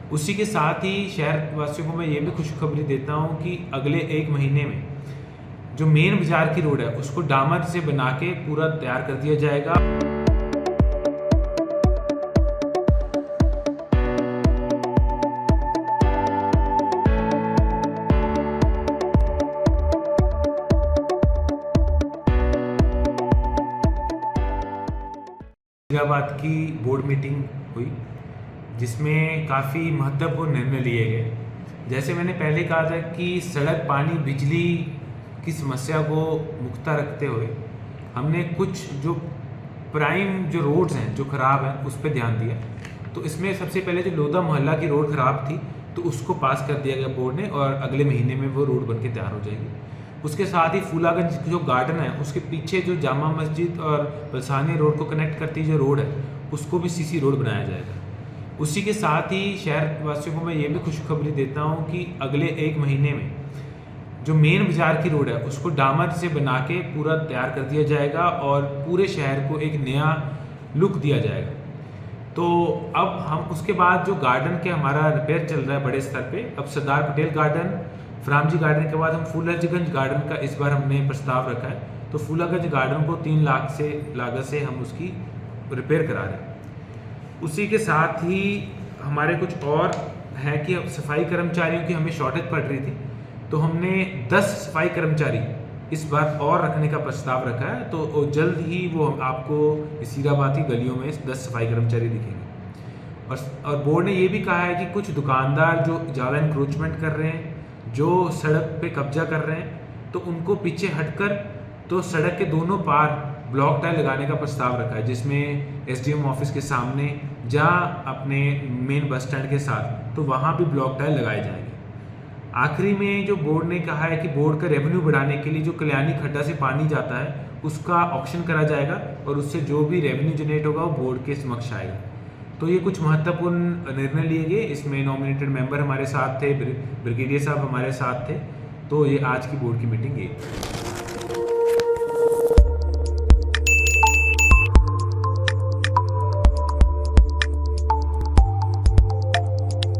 उसी के साथ ही शहर वासियों को मैं ये भी खुशखबरी देता हूँ कि अगले 1 महीने में जो मेन बाजार की रोड है उसको डामर से बना के पूरा तैयार कर दिया जाएगा। फरीदाबाद की बोर्ड मीटिंग हुई जिसमें काफ़ी महत्वपूर्ण निर्णय लिए गए। जैसे मैंने पहले कहा था कि सड़क, पानी, बिजली की समस्या को मुख्यतः रखते हुए हमने कुछ जो प्राइम जो रोड्स हैं जो ख़राब हैं उस पर ध्यान दिया। तो इसमें सबसे पहले जो लोधा मोहल्ला की रोड ख़राब थी तो उसको पास कर दिया गया बोर्ड ने और अगले महीने में वो रोड बन के तैयार हो जाएगी। उसके साथ ही फूलागंज जो गार्डन है उसके पीछे जो जामा मस्जिद और बलसानी रोड को कनेक्ट करती जो रोड है उसको भी सीसी रोड बनाया जाएगा। उसी के साथ ही शहर वासियों को मैं ये भी खुशखबरी देता हूँ कि अगले 1 महीने में जो मेन बाजार की रोड है उसको डामर से बना के पूरा तैयार कर दिया जाएगा और पूरे शहर को एक नया लुक दिया जाएगा। तो अब हम उसके बाद जो गार्डन के हमारा रिपेयर चल रहा है बड़े स्तर पे, अब सरदार पटेल गार्डन, फरामजी गार्डन के बाद हम फूलागंज गार्डन का इस बार हमने प्रस्ताव रखा है। तो फूलागंज गार्डन को 3 लाख से लागत से हम उसकी रिपेयर करा रहे हैं। उसी के साथ ही हमारे कुछ और है कि सफाई कर्मचारियों की हमें शॉर्टेज पड़ रही थी तो हमने 10 सफाई कर्मचारी इस बार और रखने का प्रस्ताव रखा है। तो जल्द ही वो आपको इसीराबाद की गलियों में 10 सफाई कर्मचारी दिखेंगे। और बोर्ड ने ये भी कहा है कि कुछ दुकानदार जो ज़्यादा इंक्रोचमेंट कर रहे हैं, जो सड़क पे कब्जा कर रहे हैं, तो उनको पीछे हटकर तो सड़क के दोनों पार ब्लॉक टाइल लगाने का प्रस्ताव रखा है, जिसमें एसडीएम ऑफिस के सामने जहाँ अपने मेन बस स्टैंड के साथ तो वहाँ भी ब्लॉक टाइल लगाए जाएंगे। आखिरी में जो बोर्ड ने कहा है कि बोर्ड का रेवेन्यू बढ़ाने के लिए जो कल्याणी खड्डा से पानी जाता है उसका ऑक्शन करा जाएगा और उससे जो भी रेवेन्यू जनरेट होगा वो बोर्ड के समक्ष आएगा। तो ये कुछ महत्वपूर्ण निर्णय लिए गए। इसमें नॉमिनेटेड मेंबर हमारे साथ थे, ब्रिगेडियर साहब हमारे साथ थे। तो ये आज की बोर्ड की मीटिंग ये